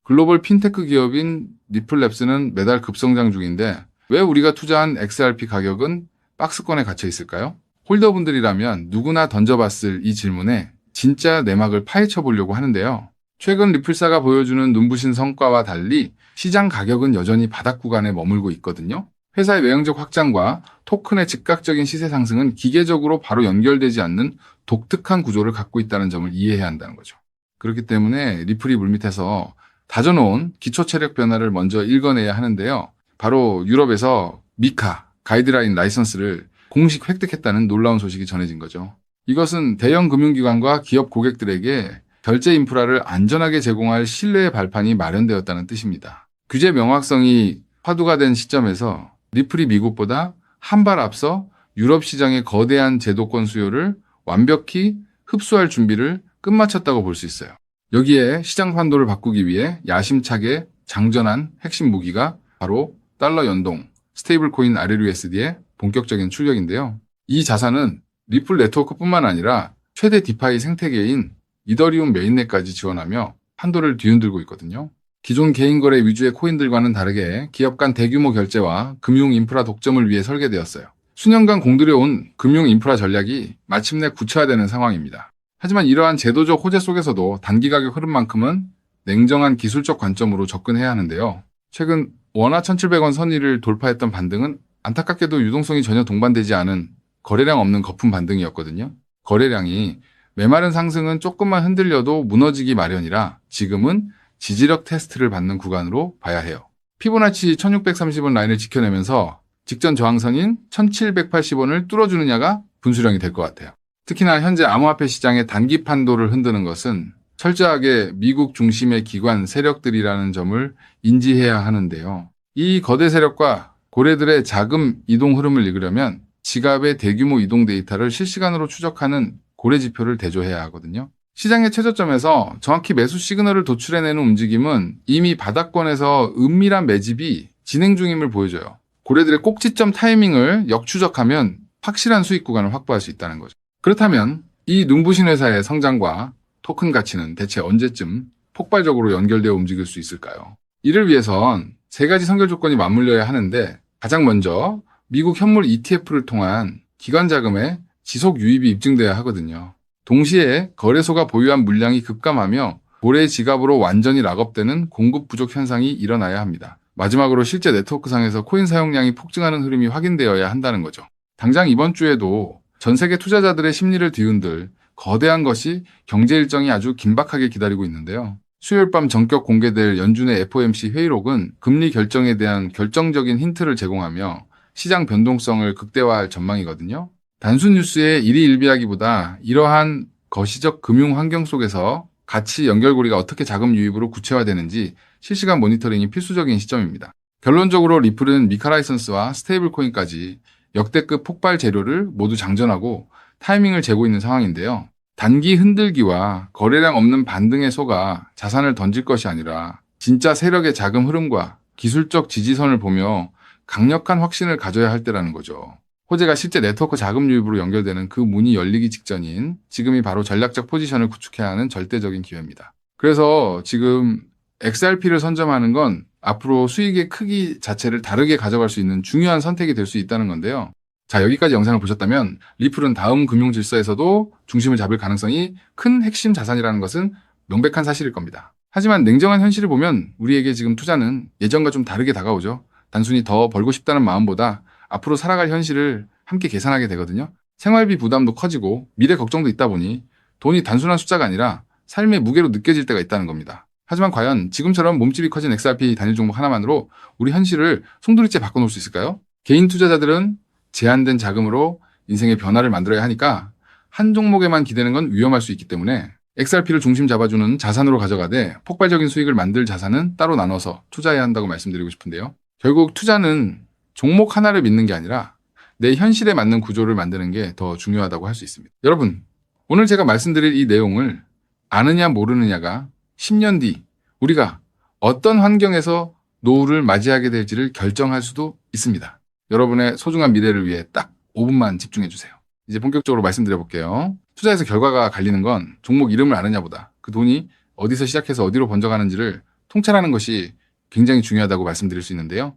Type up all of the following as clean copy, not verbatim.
글로벌 핀테크 기업인 리플랩스는 매달 급성장 중인데 왜 우리가 투자한 XRP 가격은 박스권에 갇혀 있을까요? 홀더분들이라면 누구나 던져봤을 이 질문에 진짜 내막을 파헤쳐 보려고 하는데요. 최근 리플사가 보여주는 눈부신 성과와 달리 시장 가격은 여전히 바닥 구간에 머물고 있거든요. 회사의 외형적 확장과 토큰의 즉각적인 시세 상승은 기계적으로 바로 연결되지 않는 독특한 구조를 갖고 있다는 점을 이해해야 한다는 거죠. 그렇기 때문에 리플이 물밑에서 다져놓은 기초 체력 변화를 먼저 읽어내야 하는데요. 바로 유럽에서 미카, 가이드라인 라이선스를 공식 획득했다는 놀라운 소식이 전해진 거죠. 이것은 대형 금융기관과 기업 고객들에게 결제 인프라를 안전하게 제공할 신뢰의 발판이 마련되었다는 뜻입니다. 규제 명확성이 화두가 된 시점에서 리플이 미국보다 한 발 앞서 유럽 시장의 거대한 제도권 수요를 완벽히 흡수할 준비를 끝마쳤다고 볼 수 있어요. 여기에 시장 판도를 바꾸기 위해 야심차게 장전한 핵심 무기가 바로 달러 연동, 스테이블 코인 RLUSD의 본격적인 출격인데요. 이 자산은 리플 네트워크뿐만 아니라 최대 디파이 생태계인 이더리움 메인넷까지 지원하며 판도를 뒤흔들고 있거든요. 기존 개인 거래 위주의 코인들과는 다르게 기업 간 대규모 결제와 금융 인프라 독점을 위해 설계되었어요. 수년간 공들여온 금융 인프라 전략이 마침내 구체화되는 상황입니다. 하지만 이러한 제도적 호재 속에서도 단기 가격 흐름만큼은 냉정한 기술적 관점으로 접근해야 하는데요. 최근 원화 1,700원 선의를 돌파했던 반등은 안타깝게도 유동성이 전혀 동반되지 않은 거래량 없는 거품 반등이었거든요. 거래량이 메마른 상승은 조금만 흔들려도 무너지기 마련이라 지금은 지지력 테스트를 받는 구간으로 봐야 해요. 피보나치 1630원 라인을 지켜내면서 직전 저항선인 1780원을 뚫어주느냐가 분수령이 될 것 같아요. 특히나 현재 암호화폐 시장의 단기 판도를 흔드는 것은 철저하게 미국 중심의 기관 세력들이라는 점을 인지해야 하는데요. 이 거대 세력과 고래들의 자금 이동 흐름을 읽으려면 지갑의 대규모 이동 데이터를 실시간으로 추적하는 고래 지표를 대조해야 하거든요. 시장의 최저점에서 정확히 매수 시그널을 도출해내는 움직임은 이미 바닥권에서 은밀한 매집이 진행 중임을 보여줘요. 고래들의 꼭지점 타이밍을 역추적하면 확실한 수익 구간을 확보할 수 있다는 거죠. 그렇다면 이 눈부신 회사의 성장과 토큰 가치는 대체 언제쯤 폭발적으로 연결되어 움직일 수 있을까요? 이를 위해선 세 가지 선결 조건이 맞물려야 하는데 가장 먼저 미국 현물 ETF를 통한 기관 자금의 지속 유입이 입증돼야 하거든요. 동시에 거래소가 보유한 물량이 급감하며 고래의 지갑으로 완전히 락업되는 공급 부족 현상이 일어나야 합니다. 마지막으로 실제 네트워크상에서 코인 사용량이 폭증하는 흐름이 확인되어야 한다는 거죠. 당장 이번 주에도 전 세계 투자자들의 심리를 뒤흔들 거대한 것이 경제 일정이 아주 긴박하게 기다리고 있는데요. 수요일 밤 전격 공개될 연준의 FOMC 회의록은 금리 결정에 대한 결정적인 힌트를 제공하며 시장 변동성을 극대화할 전망이거든요. 단순 뉴스의 일희일비하기보다 이러한 거시적 금융 환경 속에서 가치 연결고리가 어떻게 자금 유입으로 구체화되는지 실시간 모니터링이 필수적인 시점입니다. 결론적으로 리플은 미카 라이선스와 스테이블 코인까지 역대급 폭발 재료를 모두 장전하고 타이밍을 재고 있는 상황인데요. 단기 흔들기와 거래량 없는 반등에 속아 자산을 던질 것이 아니라 진짜 세력의 자금 흐름과 기술적 지지선을 보며 강력한 확신을 가져야 할 때라는 거죠. 호재가 실제 네트워크 자금 유입으로 연결되는 그 문이 열리기 직전인 지금이 바로 전략적 포지션을 구축해야 하는 절대적인 기회입니다. 그래서 지금 XRP를 선점하는 건 앞으로 수익의 크기 자체를 다르게 가져갈 수 있는 중요한 선택이 될 수 있다는 건데요. 자, 여기까지 영상을 보셨다면 리플은 다음 금융 질서에서도 중심을 잡을 가능성이 큰 핵심 자산이라는 것은 명백한 사실일 겁니다. 하지만 냉정한 현실을 보면 우리에게 지금 투자는 예전과 좀 다르게 다가오죠. 단순히 더 벌고 싶다는 마음보다 앞으로 살아갈 현실을 함께 계산하게 되거든요. 생활비 부담도 커지고 미래 걱정도 있다 보니 돈이 단순한 숫자가 아니라 삶의 무게로 느껴질 때가 있다는 겁니다. 하지만 과연 지금처럼 몸집이 커진 XRP 단일 종목 하나만으로 우리 현실을 송두리째 바꿔놓을 수 있을까요? 개인 투자자들은 제한된 자금으로 인생의 변화를 만들어야 하니까 한 종목에만 기대는 건 위험할 수 있기 때문에 XRP를 중심 잡아주는 자산으로 가져가되 폭발적인 수익을 만들 자산은 따로 나눠서 투자해야 한다고 말씀드리고 싶은데요. 결국 투자는 종목 하나를 믿는 게 아니라 내 현실에 맞는 구조를 만드는 게 더 중요하다고 할 수 있습니다. 여러분, 오늘 제가 말씀드릴 이 내용을 아느냐 모르느냐가 10년 뒤 우리가 어떤 환경에서 노후를 맞이하게 될지를 결정할 수도 있습니다. 여러분의 소중한 미래를 위해 딱 5분만 집중해 주세요. 이제 본격적으로 말씀드려 볼게요. 투자에서 결과가 갈리는 건 종목 이름을 아느냐보다 그 돈이 어디서 시작해서 어디로 번져가는지를 통찰하는 것이 굉장히 중요하다고 말씀드릴 수 있는데요.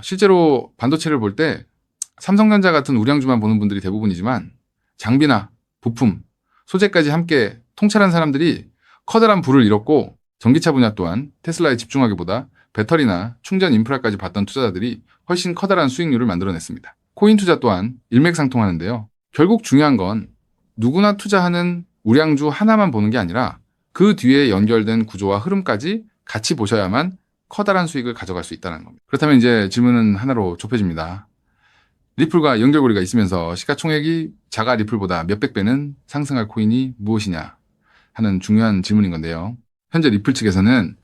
실제로 반도체를 볼 때 삼성전자 같은 우량주만 보는 분들이 대부분이지만 장비나 부품, 소재까지 함께 통찰한 사람들이 커다란 부를 잃었고 전기차 분야 또한 테슬라에 집중하기보다 배터리나 충전 인프라까지 봤던 투자자들이 훨씬 커다란 수익률을 만들어냈습니다. 코인 투자 또한 일맥상통하는데요. 결국 중요한 건 누구나 투자하는 우량주 하나만 보는 게 아니라 그 뒤에 연결된 구조와 흐름까지 같이 보셔야만 커다란 수익을 가져갈 수 있다는 겁니다. 그렇다면 이제 질문은 하나로 좁혀집니다. 리플과 연결고리가 있으면서 시가총액이 자가 리플보다 몇백 배는 상승할 코인이 무엇이냐 하는 중요한 질문인 건데요. 현재 리플 측에서는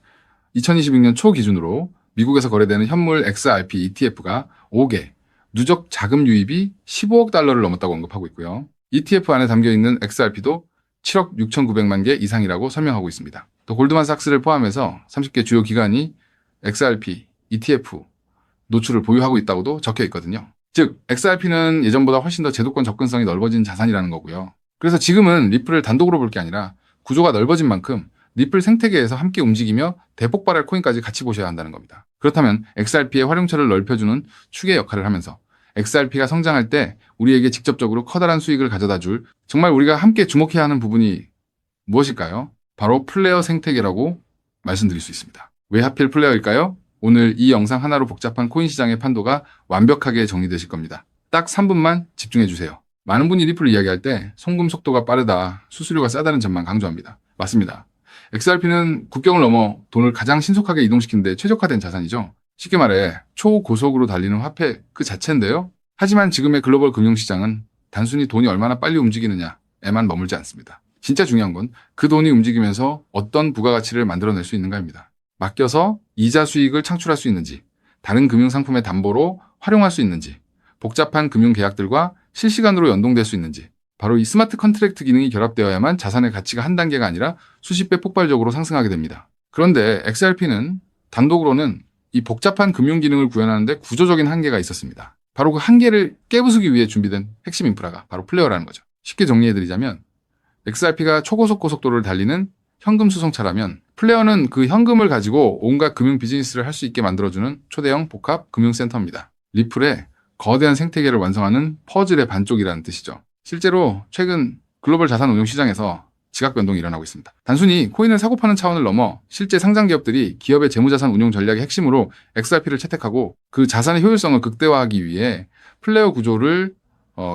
2026년 초 기준으로 미국에서 거래되는 현물 XRP ETF가 5개, 누적 자금 유입이 15억 달러를 넘었다고 언급하고 있고요. ETF 안에 담겨있는 XRP도 7억 6,900만 개 이상이라고 설명하고 있습니다. 또 골드만삭스를 포함해서 30개 주요 기관이 XRP, ETF 노출을 보유하고 있다고도 적혀 있거든요. 즉, XRP는 예전보다 훨씬 더 제도권 접근성이 넓어진 자산이라는 거고요. 그래서 지금은 리플을 단독으로 볼 게 아니라 구조가 넓어진 만큼 리플 생태계에서 함께 움직이며 대폭발할 코인까지 같이 보셔야 한다는 겁니다. 그렇다면 XRP의 활용처를 넓혀주는 축의 역할을 하면서 XRP가 성장할 때 우리에게 직접적으로 커다란 수익을 가져다 줄 정말 우리가 함께 주목해야 하는 부분이 무엇일까요? 바로 플레이어 생태계라고 말씀드릴 수 있습니다. 왜 하필 플레이어일까요? 오늘 이 영상 하나로 복잡한 코인 시장의 판도가 완벽하게 정리되실 겁니다. 딱 3분만 집중해 주세요. 많은 분이 리플을 이야기할 때 송금 속도가 빠르다, 수수료가 싸다는 점만 강조합니다. 맞습니다. XRP는 국경을 넘어 돈을 가장 신속하게 이동시키는 데 최적화된 자산이죠. 쉽게 말해 초고속으로 달리는 화폐 그 자체인데요. 하지만 지금의 글로벌 금융시장은 단순히 돈이 얼마나 빨리 움직이느냐에만 머물지 않습니다. 진짜 중요한 건 그 돈이 움직이면서 어떤 부가가치를 만들어낼 수 있는가입니다. 맡겨서 이자 수익을 창출할 수 있는지, 다른 금융상품의 담보로 활용할 수 있는지, 복잡한 금융계약들과 실시간으로 연동될 수 있는지, 바로 이 스마트 컨트랙트 기능이 결합되어야만 자산의 가치가 한 단계가 아니라 수십 배 폭발적으로 상승하게 됩니다. 그런데 XRP는 단독으로는 이 복잡한 금융 기능을 구현하는데 구조적인 한계가 있었습니다. 바로 그 한계를 깨부수기 위해 준비된 핵심 인프라가 바로 플레이어라는 거죠. 쉽게 정리해드리자면 XRP가 초고속 고속도로를 달리는 현금 수송차라면 플레이어는 그 현금을 가지고 온갖 금융 비즈니스를 할 수 있게 만들어주는 초대형 복합 금융센터입니다. 리플의 거대한 생태계를 완성하는 퍼즐의 반쪽이라는 뜻이죠. 실제로 최근 글로벌 자산 운용 시장에서 지각 변동이 일어나고 있습니다. 단순히 코인을 사고 파는 차원을 넘어 실제 상장 기업들이 기업의 재무자산 운용 전략의 핵심으로 XRP를 채택하고 그 자산의 효율성을 극대화하기 위해 플레이어 구조를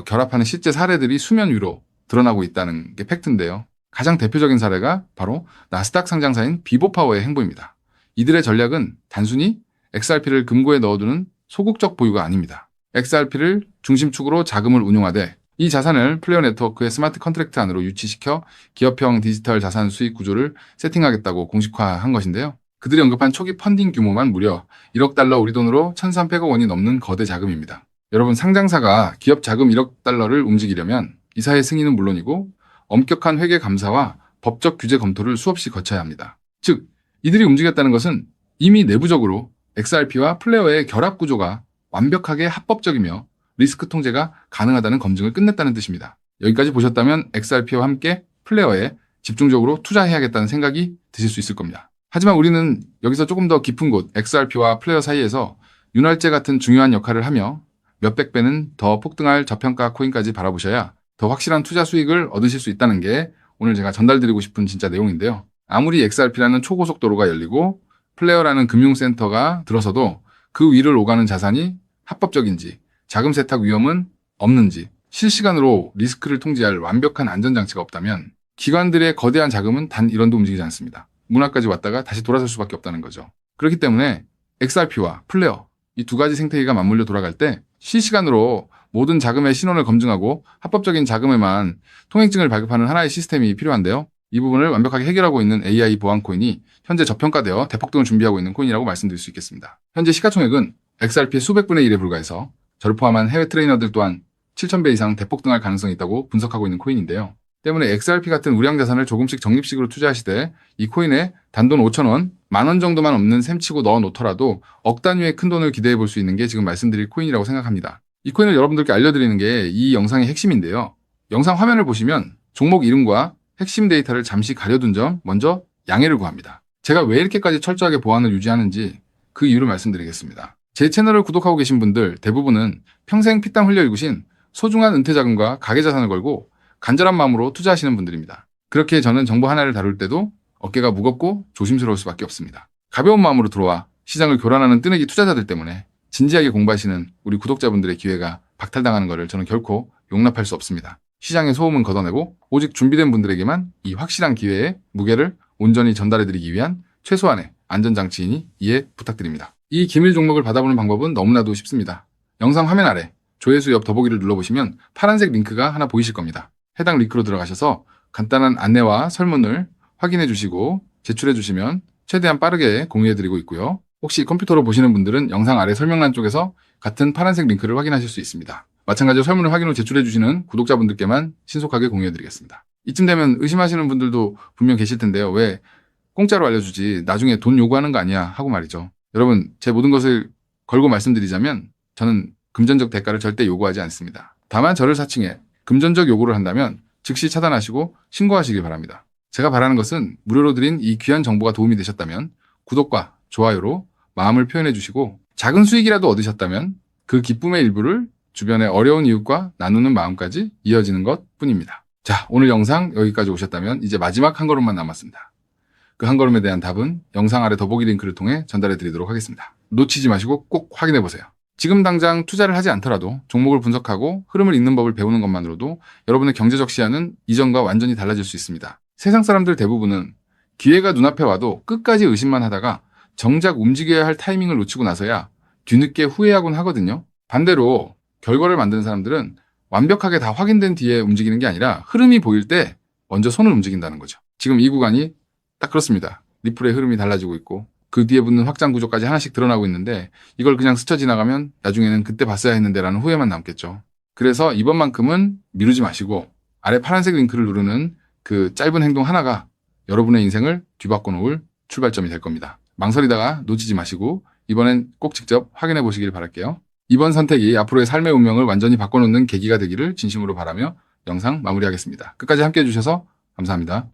결합하는 실제 사례들이 수면 위로 드러나고 있다는 게 팩트인데요. 가장 대표적인 사례가 바로 나스닥 상장사인 비보파워의 행보입니다. 이들의 전략은 단순히 XRP를 금고에 넣어두는 소극적 보유가 아닙니다. XRP를 중심축으로 자금을 운용하되 이 자산을 플레이어 네트워크의 스마트 컨트랙트 안으로 유치시켜 기업형 디지털 자산 수익 구조를 세팅하겠다고 공식화한 것인데요. 그들이 언급한 초기 펀딩 규모만 무려 1억 달러 우리 돈으로 1,300억 원이 넘는 거대 자금입니다. 여러분, 상장사가 기업 자금 1억 달러를 움직이려면 이사의 승인은 물론이고 엄격한 회계 감사와 법적 규제 검토를 수없이 거쳐야 합니다. 즉, 이들이 움직였다는 것은 이미 내부적으로 XRP와 플레이어의 결합 구조가 완벽하게 합법적이며 리스크 통제가 가능하다는 검증을 끝냈다는 뜻입니다. 여기까지 보셨다면 XRP와 함께 플레이어에 집중적으로 투자해야겠다는 생각이 드실 수 있을 겁니다. 하지만 우리는 여기서 조금 더 깊은 곳 XRP와 플레이어 사이에서 윤활제 같은 중요한 역할을 하며 몇백 배는 더 폭등할 저평가 코인까지 바라보셔야 더 확실한 투자 수익을 얻으실 수 있다는 게 오늘 제가 전달드리고 싶은 진짜 내용인데요. 아무리 XRP라는 초고속도로가 열리고 플레이어라는 금융센터가 들어서도 그 위를 오가는 자산이 합법적인지, 자금 세탁 위험은 없는지, 실시간으로 리스크를 통제할 완벽한 안전장치가 없다면 기관들의 거대한 자금은 단 1원도 움직이지 않습니다. 문화까지 왔다가 다시 돌아설 수밖에 없다는 거죠. 그렇기 때문에 XRP와 플레이어, 이 두 가지 생태계가 맞물려 돌아갈 때 실시간으로 모든 자금의 신원을 검증하고 합법적인 자금에만 통행증을 발급하는 하나의 시스템이 필요한데요. 이 부분을 완벽하게 해결하고 있는 AI 보안 코인이 현재 저평가되어 대폭등을 준비하고 있는 코인이라고 말씀드릴 수 있겠습니다. 현재 시가총액은 XRP의 수백 분의 1에 불과해서 저를 포함한 해외 트레이너들 또한 7,000배 이상 대폭등할 가능성이 있다고 분석하고 있는 코인인데요. 때문에 XRP 같은 우량 자산을 조금씩 적립식으로 투자하시되 이 코인에 단돈 5,000원, 10,000원 정도만 없는 셈치고 넣어 놓더라도 억 단위의 큰 돈을 기대해 볼 수 있는 게 지금 말씀드릴 코인이라고 생각합니다. 이 코인을 여러분들께 알려드리는 게 이 영상의 핵심인데요. 영상 화면을 보시면 종목 이름과 핵심 데이터를 잠시 가려둔 점 먼저 양해를 구합니다. 제가 왜 이렇게까지 철저하게 보안을 유지하는지 그 이유를 말씀드리겠습니다. 제 채널을 구독하고 계신 분들 대부분은 평생 피땀 흘려 일구신 소중한 은퇴자금과 가계자산을 걸고 간절한 마음으로 투자하시는 분들입니다. 그렇게 저는 정보 하나를 다룰 때도 어깨가 무겁고 조심스러울 수밖에 없습니다. 가벼운 마음으로 들어와 시장을 교란하는 뜨내기 투자자들 때문에 진지하게 공부하시는 우리 구독자분들의 기회가 박탈당하는 것을 저는 결코 용납할 수 없습니다. 시장의 소음은 걷어내고 오직 준비된 분들에게만 이 확실한 기회의 무게를 온전히 전달해드리기 위한 최소한의 안전장치이니 이해 부탁드립니다. 이 기밀 종목을 받아보는 방법은 너무나도 쉽습니다. 영상 화면 아래 조회수 옆 더보기를 눌러보시면 파란색 링크가 하나 보이실 겁니다. 해당 링크로 들어가셔서 간단한 안내와 설문을 확인해 주시고 제출해 주시면 최대한 빠르게 공유해드리고 있고요. 혹시 컴퓨터로 보시는 분들은 영상 아래 설명란 쪽에서 같은 파란색 링크를 확인하실 수 있습니다. 마찬가지로 설문을 확인 후 제출해 주시는 구독자분들께만 신속하게 공유해드리겠습니다. 이쯤 되면 의심하시는 분들도 분명 계실 텐데요. 왜 공짜로 알려주지 나중에 돈 요구하는 거 아니야 하고 말이죠. 여러분, 제 모든 것을 걸고 말씀드리자면 저는 금전적 대가를 절대 요구하지 않습니다. 다만 저를 사칭해 금전적 요구를 한다면 즉시 차단하시고 신고하시길 바랍니다. 제가 바라는 것은 무료로 드린 이 귀한 정보가 도움이 되셨다면 구독과 좋아요로 마음을 표현해 주시고 작은 수익이라도 얻으셨다면 그 기쁨의 일부를 주변의 어려운 이웃과 나누는 마음까지 이어지는 것 뿐입니다. 자, 오늘 영상 여기까지 오셨다면 이제 마지막 한 걸음만 남았습니다. 그 한 걸음에 대한 답은 영상 아래 더보기 링크를 통해 전달해 드리도록 하겠습니다. 놓치지 마시고 꼭 확인해 보세요. 지금 당장 투자를 하지 않더라도 종목을 분석하고 흐름을 읽는 법을 배우는 것만으로도 여러분의 경제적 시야는 이전과 완전히 달라질 수 있습니다. 세상 사람들 대부분은 기회가 눈앞에 와도 끝까지 의심만 하다가 정작 움직여야 할 타이밍을 놓치고 나서야 뒤늦게 후회하곤 하거든요. 반대로 결과를 만드는 사람들은 완벽하게 다 확인된 뒤에 움직이는 게 아니라 흐름이 보일 때 먼저 손을 움직인다는 거죠. 지금 이 구간이 딱 그렇습니다. 리플의 흐름이 달라지고 있고 그 뒤에 붙는 확장 구조까지 하나씩 드러나고 있는데 이걸 그냥 스쳐 지나가면 나중에는 그때 봤어야 했는데 라는 후회만 남겠죠. 그래서 이번만큼은 미루지 마시고 아래 파란색 링크를 누르는 그 짧은 행동 하나가 여러분의 인생을 뒤바꿔 놓을 출발점이 될 겁니다. 망설이다가 놓치지 마시고 이번엔 꼭 직접 확인해 보시길 바랄게요. 이번 선택이 앞으로의 삶의 운명을 완전히 바꿔놓는 계기가 되기를 진심으로 바라며 영상 마무리하겠습니다. 끝까지 함께해 주셔서 감사합니다.